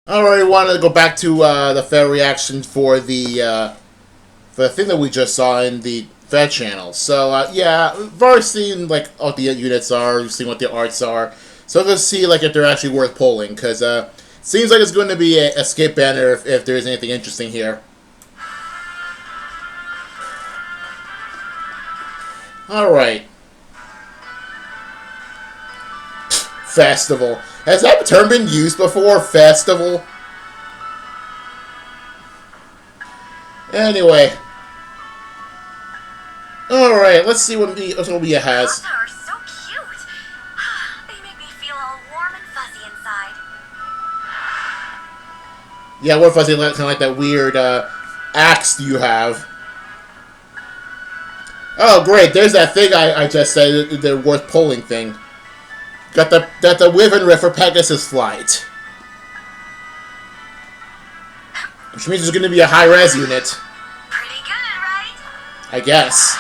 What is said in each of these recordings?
I already wanted to go back to the fair reaction for the thing that we just saw in the Fed channel. So yeah, we've already seen like what the units are, we've seen what the arts are. So let's see like if they're actually worth pulling, because seems like it's going to be a skip banner if there's anything interesting here. All right. Festival. Has that term been used before? Festival? Anyway. Alright, let's see what Mia has. Are so cute. They make me feel all warm and fuzzy inside. Yeah, warm fuzzy, kind of like that weird axe you have. Oh, great! There's that thing I just said, the worth pulling thing. Got the Wyvern River Pegasus flight, which means there's going to be a high res unit. Pretty good, right? I guess.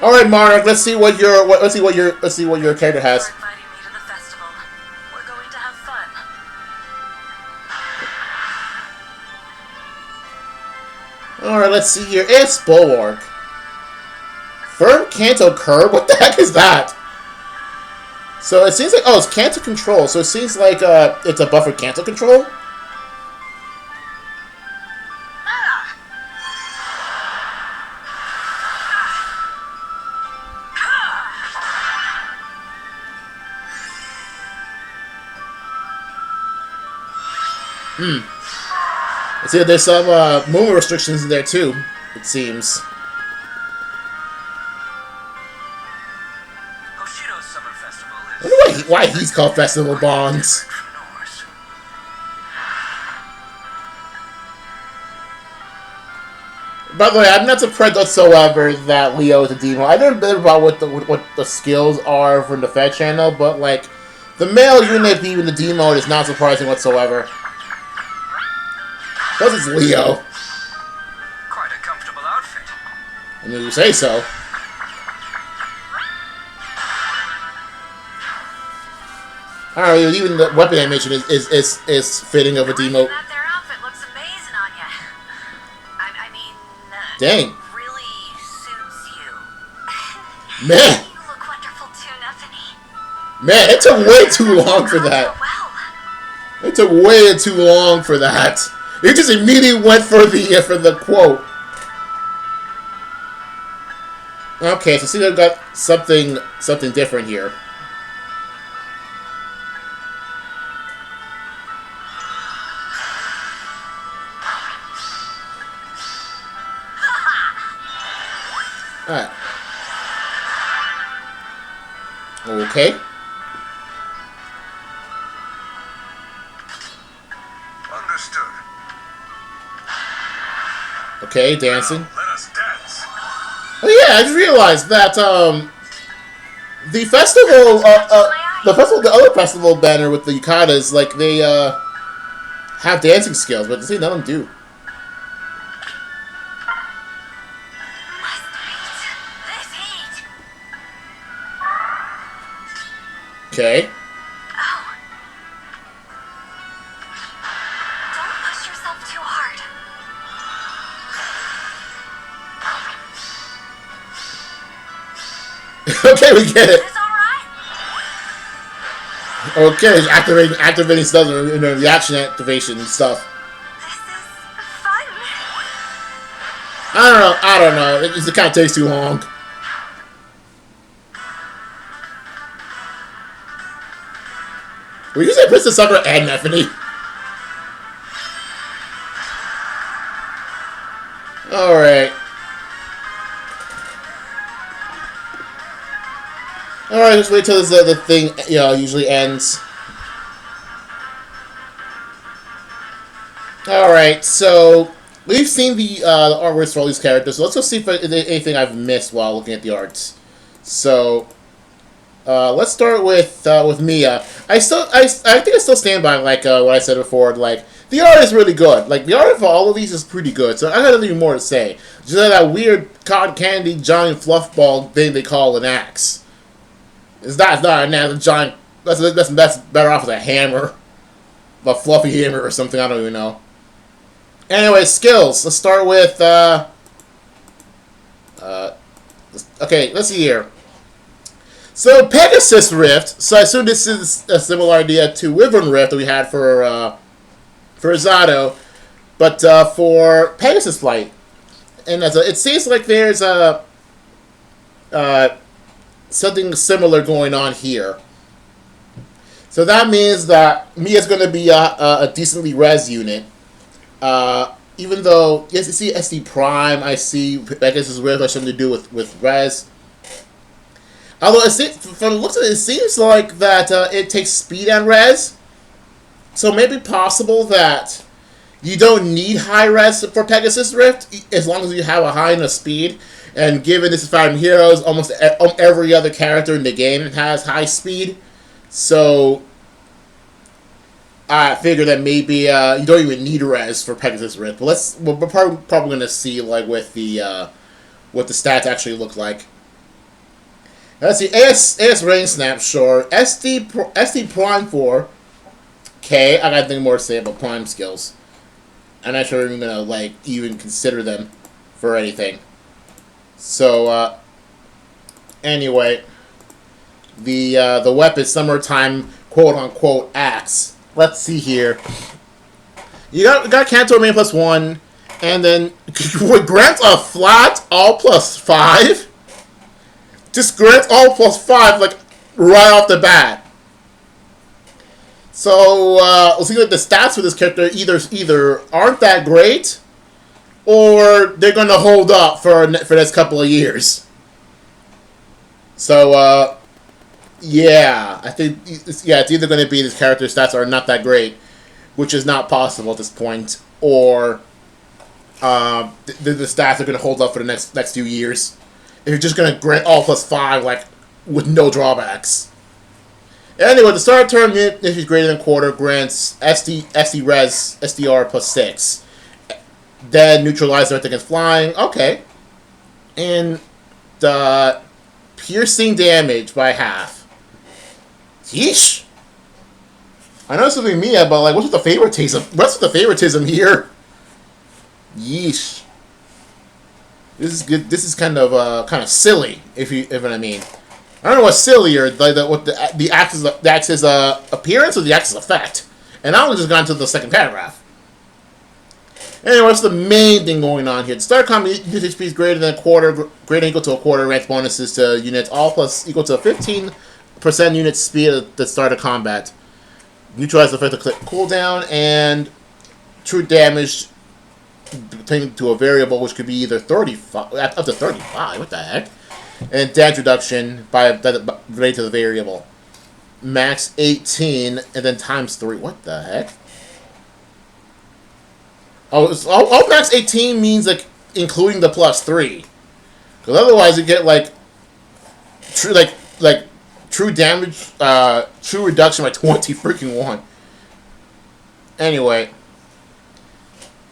All right, Monarch. Let's see what your character has. You're inviting me to the festival. We're going to have fun. All right, let's see here. It's Bulwark. Firm Canto Curb? What the heck is that? So it seems like... Oh, it's Canto Control. So it seems like it's a buffered Canto Control? See, there's some movement restrictions in there too, it seems. I wonder why he's called Festival Bonds. By the way, I'm not surprised whatsoever that Leo is a demo. I don't know about what the skills are from the Fed channel, but like the male unit being in the demo is not surprising whatsoever. Plus it's Leo. Quite a comfortable outfit. I mean, you say so. Alright, even the weapon animation is fitting of a demo. That their outfit looks amazing on you. I mean, Dang. it really suits you. Man. You look wonderful too, Neffany. Man, it took way too long for that. Well, It took way too long for that. It just immediately went for the quote. Okay, so see, I've got something different here. Alright. Okay. Understood. Okay, dancing. Now, let us dance. Oh yeah, I just realized that the festival, the other festival banner with the yukatas, like they have dancing skills, but see, none of them do. must beat this heat. Okay. Oh. Don't push yourself too hard. Okay, we get it. Is this alright? Okay, activating stuff, reaction activation stuff. This is fun. I don't know. It just kind of takes too long. Were you say Princess Sakura and Neffany? Alright. Alright, let's wait till the thing, usually ends. Alright, so we've seen the artworks for all these characters, so let's go see if there's anything I've missed while looking at the arts. So, let's start with Mia. I think I still stand by like what I said before. Like the art is really good. Like the art for all of these is pretty good. So I got nothing more to say. Just that weird cotton candy giant fluff ball thing they call an axe. It's not a giant That's better off with a hammer, a fluffy hammer or something. I don't even know. Anyway, skills. Let's start with. Okay, let's see here. So Pegasus Rift. So I assume this is a similar idea to Wyvern Rift that we had for Zato, but for Pegasus Flight. And it seems like there's something similar going on here. So that means that Mia's going to be a decently res unit. Even though, yes, I see SD Prime, I see Pegasus Rift has something to do with res. Although, from the looks of it, it seems like that it takes speed and res. So maybe possible that you don't need high res for Pegasus Rift as long as you have a high enough speed. And given this is Fire Emblem Heroes, almost every other character in the game has high speed. So I figure that maybe you don't even need res for Pegasus Rift. But we're probably going to see like what the stats actually look like. Let's see, AS Rain Snap, sure. SD Prime 4. Okay, I got nothing more to say about Prime skills. I'm not sure I'm gonna like even consider them for anything. So anyway, the weapon Summertime quote unquote axe. Let's see here. You got Kanto Main +1, and then grant a flat all +5. Just grants all +5 like right off the bat. So we'll see what the stats for this character either aren't that great, or they're gonna hold up for the next couple of years. So yeah, I think it's either gonna be this character's stats are not that great, which is not possible at this point, or the stats are gonna hold up for the next few years. If you're just gonna grant all +5 like with no drawbacks. Anyway, the start term unit, if he's greater than quarter, grants SD res SDR +6. Then neutralize everything against flying. Okay. And piercing damage by half. Yeesh. I know this will be Mia, but like, what's with the favoritism? What's with the favoritism here? Yeesh. This is good. This is kind of silly, if what I mean. I don't know what's sillier, like what the axe's appearance or the axe's effect. And I only just got into the second paragraph. Anyway, what's the main thing going on here? The start combat unit HP is greater than a quarter, greater than equal to a quarter. Grants bonuses to units, all plus equal to 15% unit speed at the start of combat. Neutralize the effect of click cooldown, and true damage pertaining to a variable, which could be either 35 up to 35. What the heck? And damage reduction related to the variable. Max 18 and then times 3. What the heck? Oh, max 18 means like including the +3. Because otherwise you get like true damage, true reduction by 20 freaking 1. Anyway.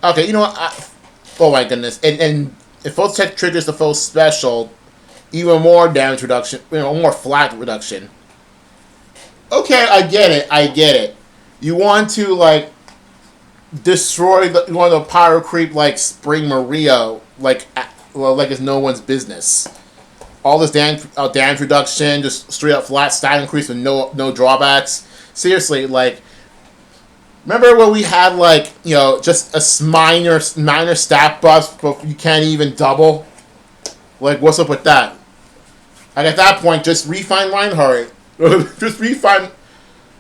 Okay, you know what? Oh my goodness. And if full tech triggers the full special, even more damage reduction, more flat reduction. Okay, I get it. You want to, like, destroy you want to power creep like Spring Maria, like it's no one's business. All this damage reduction, just straight up flat stat increase with no drawbacks. Seriously, like, remember when we had, like, just a minor stat buff, but you can't even double? Like, what's up with that? Like, at that point, just refine Reinhardt. Just refine,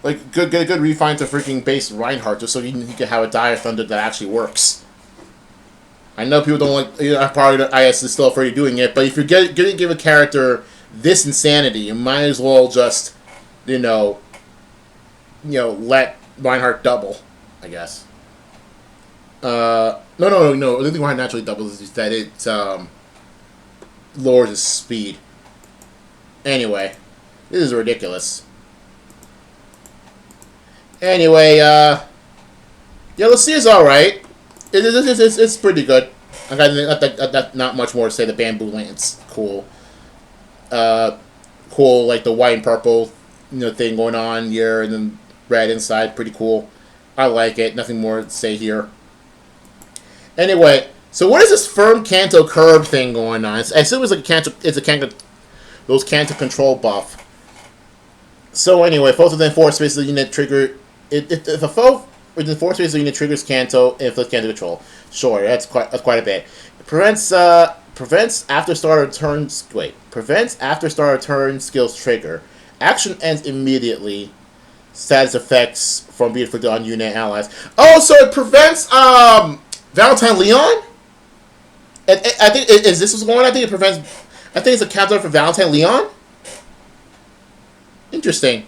like, get a good refine to freaking base Reinhardt, just so you can have a Dire Thunder that actually works. I know people don't like, probably IS is still afraid of doing it, but if you're going to give a character this insanity, you might as well just, let Reinhardt double, I guess. No. The only thing Reinhardt naturally doubles is that it lowers his speed. Anyway, this is ridiculous. Anyway, Lucia is alright. It's pretty good. I got not much more to say. The bamboo lance, cool. Cool, like the white and purple thing going on here, and then red inside, pretty cool. I like it. Nothing more to say here. Anyway, so what is this firm canto curb thing going on? I assume it's like a canto. It's a canto. Those canto control buff. So anyway, foes within 4 spaces of the unit trigger. If a foe within 4 spaces of the unit triggers canto, it inflicts canto control. Sure, that's quite a bit. It prevents after starter turns. Wait, prevents after starter turn skills trigger. Action ends immediately. Status effects from being inflicted on unit allies. Oh, so it prevents Valentine Leon. And I think is this what's going on? I think it prevents. I think it's a counter for Valentine Leon. Interesting.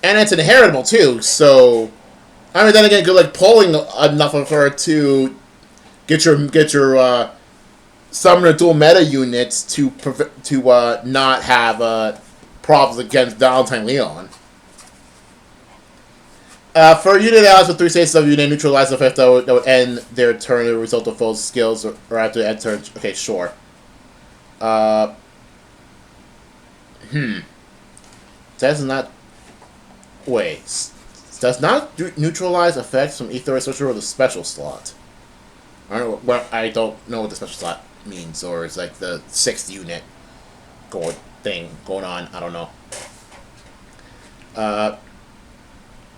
And it's inheritable too. So, I mean, then again, good like pulling enough of her to get your summoner dual meta units to not have problems against Valentine Leon. For unit allies with 3 stages of unit, neutralize the effect that would end their turn as a result of foes' skills or after end turn. Okay, sure. Does not. Wait. Does not neutralize effects from Ether Associated with a special slot. I don't know what the special slot means, or it's like the 6th unit going on. I don't know.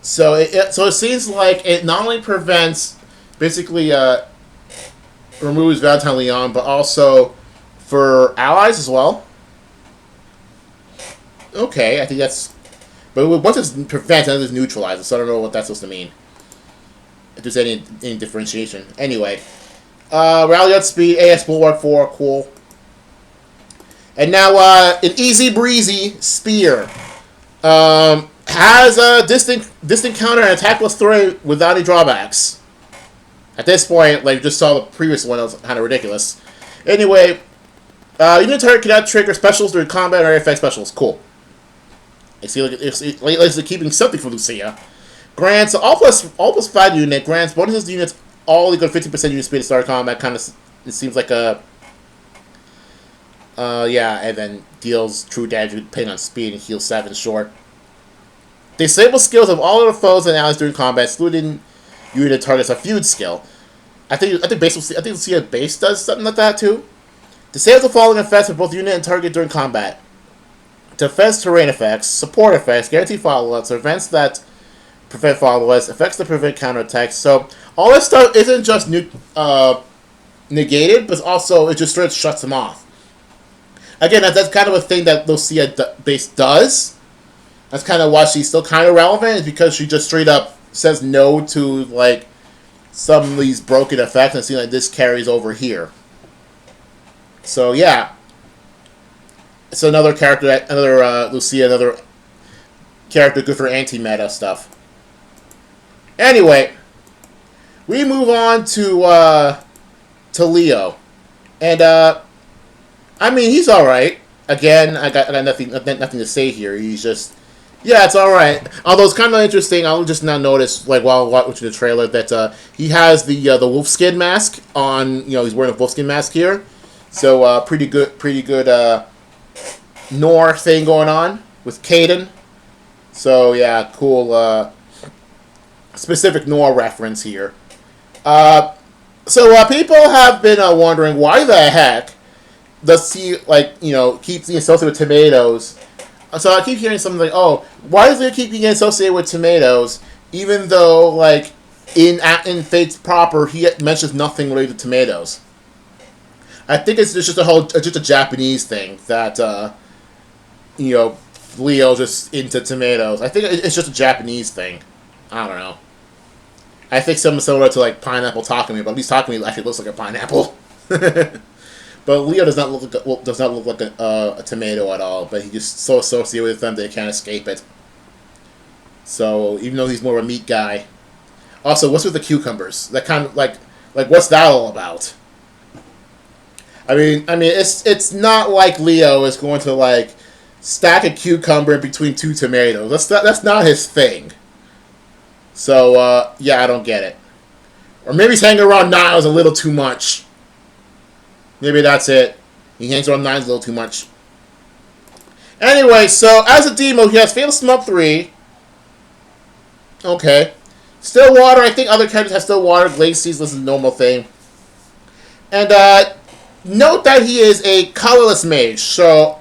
So it seems like it not only prevents, basically, removes Valentine Leon, but also for allies as well. Okay, I think that's. But once it's prevents, and it's neutralizes, so I don't know what that's supposed to mean. If there's any differentiation. Anyway, rally up speed, AS Bulwark 4, cool. And now an easy breezy spear. Has a distant counter and attack plus 3 without any drawbacks. At this point, like just saw the previous one, that was kind of ridiculous. Anyway, unit target cannot trigger specials during combat or effect specials. Cool. I see, like it's keeping something for Lucia. Grants all plus 5 unit grants bonuses to units all equal to 50% unit speed to start combat. Kind of, it seems like a. Yeah, and then deals true damage depending on speed and heals 7 short. Disable skills of all other foes and allies during combat, excluding unit targets a feud skill. I think Lucia base does something like that too. Disable the following effects for both unit and target during combat. Defense terrain effects, support effects, guarantee follow-ups, events that prevent follow-ups, effects that prevent counterattacks. So all this stuff isn't just negated, but also it just straight shuts them off. Again, that's kind of a thing that Lucia base does. That's kind of why she's still kind of relevant, is because she just straight up says no to like some of these broken effects, and it seems like this carries over here. So yeah. So another character, Lucia, another character good for anti-meta stuff. Anyway, we move on to Leo, and I mean he's all right. Again, I got nothing to say here. He's just, yeah, it's all right. Although it's kind of interesting. I'll just now notice, like while watching the trailer, that he has the wolfskin mask on. He's wearing a wolfskin mask here, so pretty good. Nor thing going on with Caden. So yeah, cool specific Nor reference here. So people have been wondering why the heck does he keep being associated with tomatoes. So I keep hearing something like, oh, why does it keep being associated with tomatoes even though like in Fates proper he mentions nothing related to tomatoes. I think it's just a Japanese thing that Leo's just into tomatoes. I think it's just a Japanese thing. I don't know. I think something similar to like pineapple takumi, but at least takumi actually looks like a pineapple. But Leo does not look like a tomato at all. But he's just so associated with them that he can't escape it. So even though he's more of a meat guy, also what's with the cucumbers? That kind of like what's that all about? I mean, it's not like Leo is going to like stack a cucumber in between two tomatoes. That's not his thing. So yeah, I don't get it. Or maybe he's hanging around Niles a little too much. Maybe that's it. He hangs around Niles a little too much. Anyway, so as a demo, he has Fatal Smub 3. Okay. Still Water, I think other characters have Still Water. Glacies, this is a normal thing. And note that he is a colorless mage, so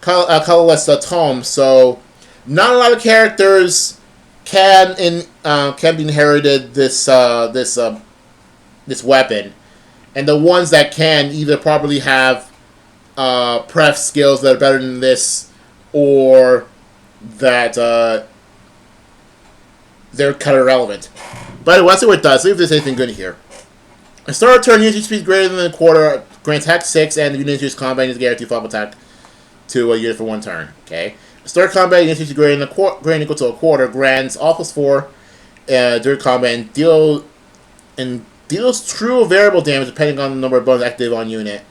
colorless tome. So not a lot of characters can be inherited this weapon, and the ones that can either probably have pref skills that are better than this, or that they're kind of irrelevant. But anyway, let's see what it does. See if there's anything good here. A start of turn, unity speed greater than a quarter, grants attack 6, and the unit enters combat is guaranteed follow attack to a unit for 1 turn. Okay. Start combat, unit speed greater than greater equal to a quarter, grants all +4 during combat, and deals true variable damage depending on the number of bones active on unit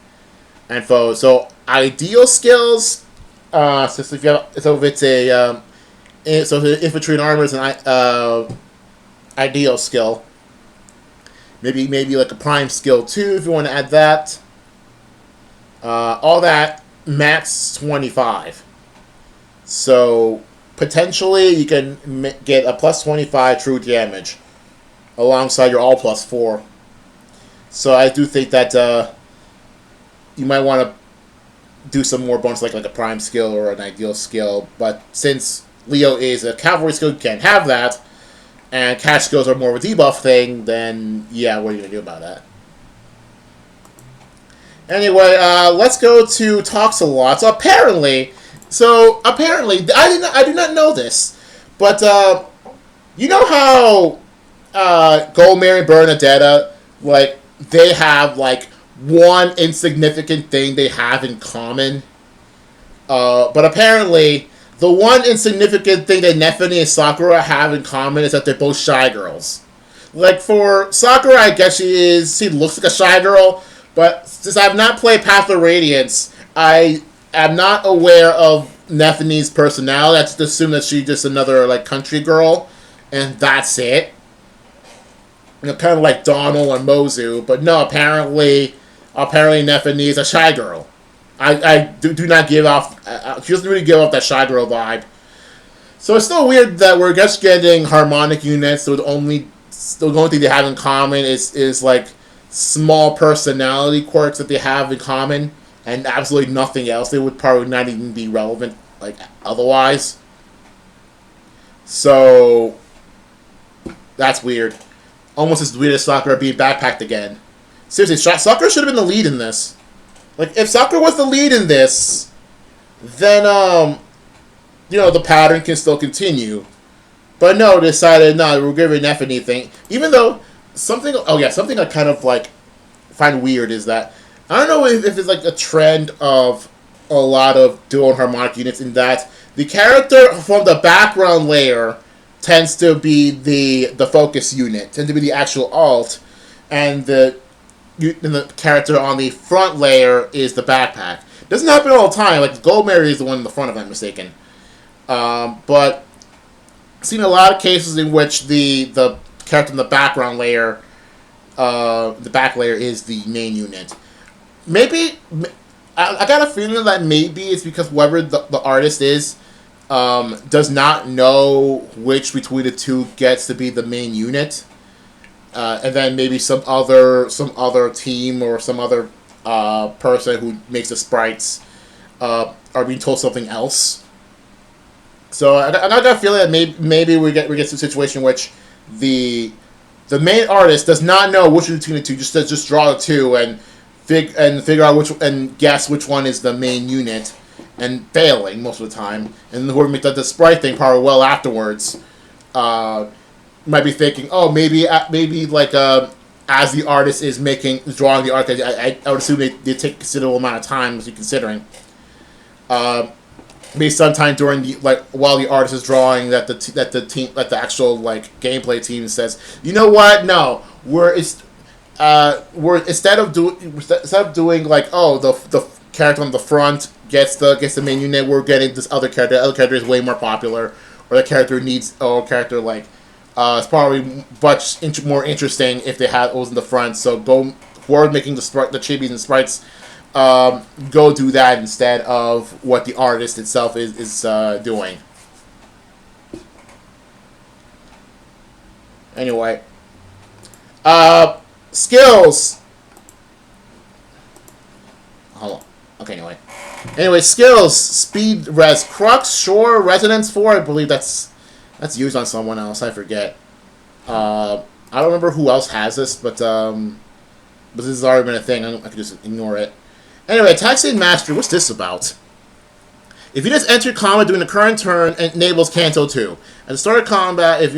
and foe. So ideal skills. So if it's a infantry and armor is an ideal skill. Maybe like a prime skill too if you want to add that. All that max 25. So potentially you can get a +25 true damage alongside your all +4. So I do think that you might want to do some more bonus like a prime skill or an ideal skill. But since Leo is a cavalry skill, you can't have that. And cash skills are more of a debuff thing, then yeah, what are you going to do about that? Anyway, let's go to Talks a Lot. So apparently, I did not know this, but you know how Gold, Mary, Bernadetta, like, they have, like, one insignificant thing they have in common? But apparently, the one insignificant thing that Nefene and Sakura have in common is that they're both shy girls. Like, for Sakura, I guess she looks like a shy girl, but since I have not played Path of Radiance, I am not aware of Nefene's personality. I just assume that she's just another, like, country girl, and that's it. You know, kind of like Donald and Mozu, but no, apparently Nefene is a shy girl. I do not give off... she doesn't really give off that shy girl vibe. So it's still weird that we're just getting harmonic units, so the only thing they have in common is like, small personality quirks that they have in common, and absolutely nothing else. They would probably not even be relevant, like, otherwise. So... that's weird. Almost as weird as Sakura being backpacked again. Seriously, Sakura should have been the lead in this. Like, if Sakura was the lead in this, then, you know, the pattern can still continue. But no, decided, no, we're giving F anything. Even though, something I kind of, like, find weird is that, I don't know if it's, like, a trend of a lot of dual and harmonic units in that the character from the background layer tends to be the focus unit, tends to be the actual alt, and the character on the front layer is the backpack. Doesn't happen all the time. Like, Gold Mary is the one in the front, if I'm mistaken. But I've seen a lot of cases in which the character in the background layer, the back layer, is the main unit. Maybe I got a feeling that maybe it's because whoever the artist is does not know which between the two gets to be the main unit. And then maybe some other team or some other person who makes the sprites are being told something else. So I got a feeling that maybe we get to a situation in which the main artist does not know which between the two, just draw the two and figure out and guess which one is the main unit, and failing most of the time. And whoever made the sprite thing probably well afterwards. Might be thinking, oh, maybe like as the artist is drawing the art, I would assume they take a considerable amount of time, as you're considering. Maybe sometime during while the artist is drawing, that the actual like gameplay team says, you know what? No, we're instead of doing like, oh, the character on the front gets the main unit, we're getting this other character. The other character is way more popular, or the character like. It's probably much more interesting if they had those in the front. So go forward making the chibis and sprites go do that instead of what the artist itself is doing. Anyway, skills. Hold on. Okay, anyway, skills. Speed res crux sure resonance 4. I believe that's used on someone else. I forget. I don't remember who else has this, but this has already been a thing. I could just ignore it. Anyway, attack speed mastery. What's this about? If you just enter combat during the current turn, it enables Canto 2. At the start of combat, if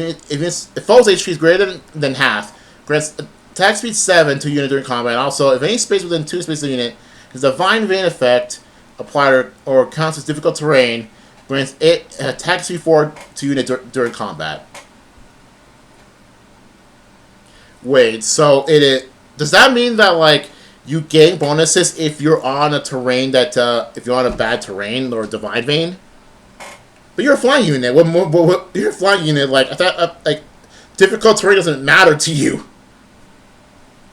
foe's HP is greater than half, grants attack speed 7 to unit during combat. Also, if any space within 2 spaces of the unit is Divine Vein effect applied or counts as difficult terrain, grants it attack speed 4 to unit during combat. Wait, so does that mean that like you gain bonuses if you're on a terrain that if you're on a bad terrain or Divine Vein? But you're a flying unit. You're a flying unit. Like I thought, like difficult terrain doesn't matter to you.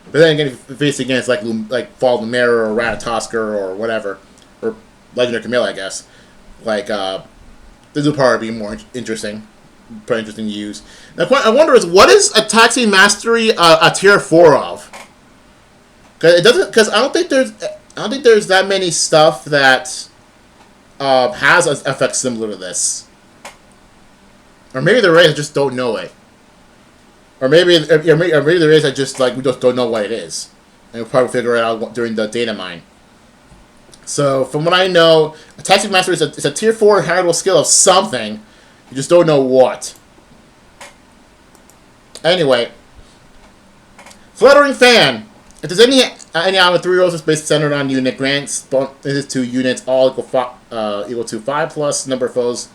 But then again, if you face against like Fall of the Mirror or Ratatosker or whatever, or Legendary Camille, I guess, like this will probably be more interesting. Pretty interesting to use. Now, I wonder what is attack speed mastery a tier 4 of? Because I don't think there's that many stuff that has an effect similar to this. Or maybe there is, I just don't know it. Or maybe there is, I just we just don't know what it is, and we'll probably figure it out during the data mine. So from what I know, attack speed mastery is a tier 4 inheritable skill of something. You just don't know what. Anyway, Fluttering Fan. If there's any item with 3 rows of space centered on unit, grants bonuses to units all equal to 5 plus number of foes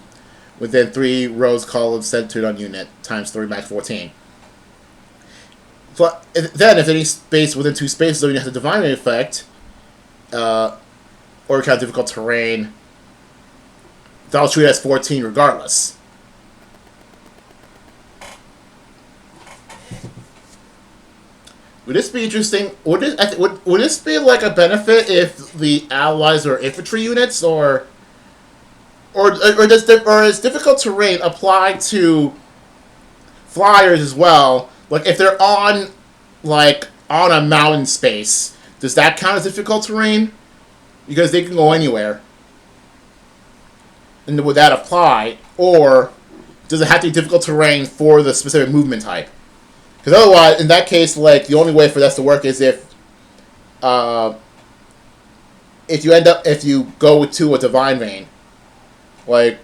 within 3 rows columns centered on unit times 3 max 14. Then, if any space within 2 spaces, the unit has a Divine effect, or kind of difficult terrain, that'll treat it as 14 regardless. Would this be interesting? Would this be like a benefit if the allies are infantry units, or is difficult terrain apply to flyers as well? Like if they're on a mountain space, does that count as difficult terrain? Because they can go anywhere. And would that apply, or does it have to be difficult terrain for the specific movement type? Because otherwise, in that case, like the only way for that to work is if you go to a Divine Vein, and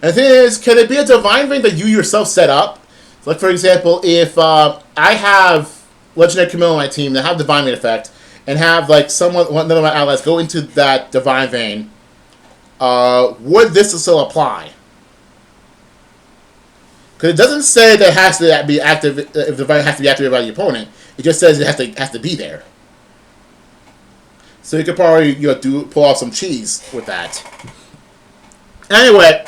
the thing is, can it be a Divine Vein that you yourself set up? So like for example, if I have Legendary Camille on my team that have Divine Vein effect, and have one of my allies go into that Divine Vein, would this still apply? Because it doesn't say that it has to be active if the Divine has to be activated by the opponent. It just says it has to be there. So you could probably pull off some cheese with that. Anyway,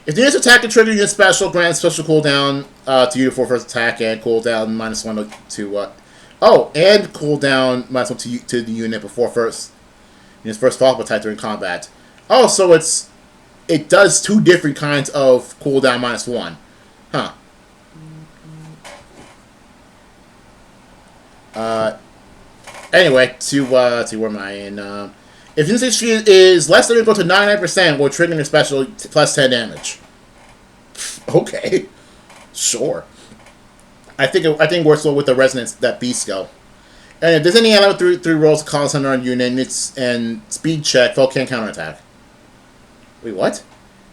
if the unit's attack and trigger unit special, grant special cooldown to unit for first attack and cooldown -1 to and cooldown -1 to the unit before unit's first follow-up attack during combat. Oh, so it does 2 different kinds of cooldown -1. Huh. Anyway, to where am I in? If unit HP is less than or equal to 99%, will trigger your special plus 10 damage. Okay, sure. I think we're still with the resonance that B skill. And if there's any ally with 3 rolls, call center on unit and speed check, foe can't counterattack. Wait, what?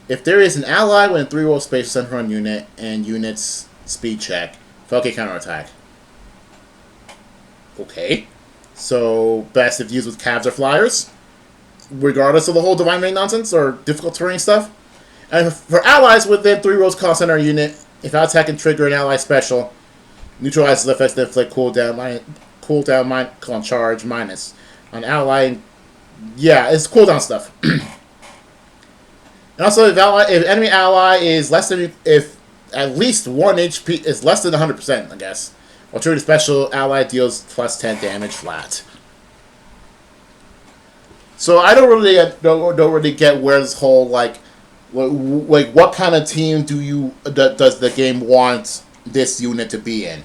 If there is an ally within 3 roll space center on unit and unit's speed check, foe can counterattack. Okay. So best if used with cabs or flyers, regardless of the whole Divine Vein nonsense or difficult terrain stuff. And for allies within 3 rows cost center unit, if I attack and trigger an ally special, neutralizes the effects that inflict cooldown charge minus on ally. Yeah, it's cooldown stuff. And also, if enemy ally is if at least 1 HP is less than 100%, I guess. While trigger special ally deals plus 10 damage flat. So I don't really get where this whole like what kind of team does the game want this unit to be in?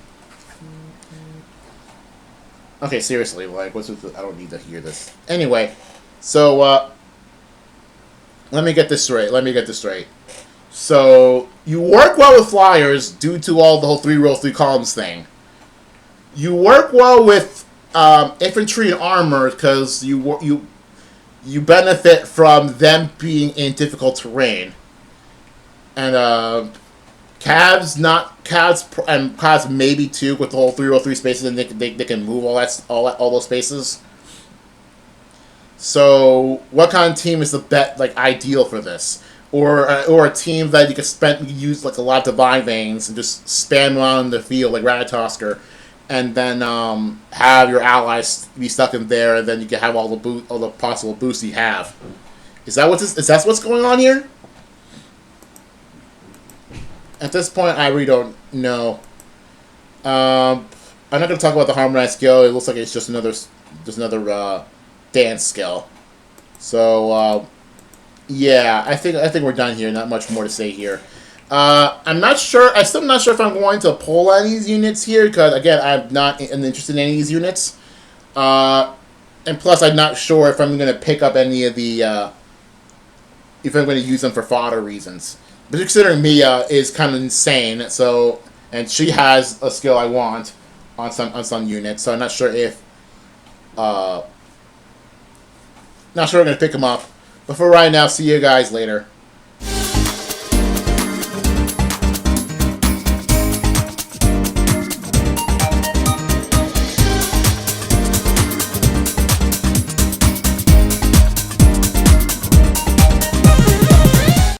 Okay, seriously, like what's with the, I don't need to hear this. Anyway, so let me get this straight. So you work well with flyers due to all the whole 3 row 3 columns thing. You work well with infantry and armor because you benefit from them being in difficult terrain. And Cavs maybe too with the whole 303 spaces, and they can move all those spaces. So what kind of team is the ideal for this? Or a team that you could use like a lot of divine veins and just spam around the field like Ratatosker, and then have your allies be stuck in there, and then you can have all the possible boosts you have. Is that what's going on here? At this point, I really don't know. I'm not going to talk about the harmonized skill. It looks like it's just another dance skill. So yeah, I think we're done here. Not much more to say here. I'm not sure. I'm still not sure if I'm going to pull any of these units here because again, I'm not interested in any of these units. And plus, I'm not sure if I'm going to pick up any of the if I'm going to use them for fodder reasons. But considering Mia is kind of insane, so and she has a skill I want on some units, so I'm not sure if not sure I'm going to pick them up. But for right now, see you guys later.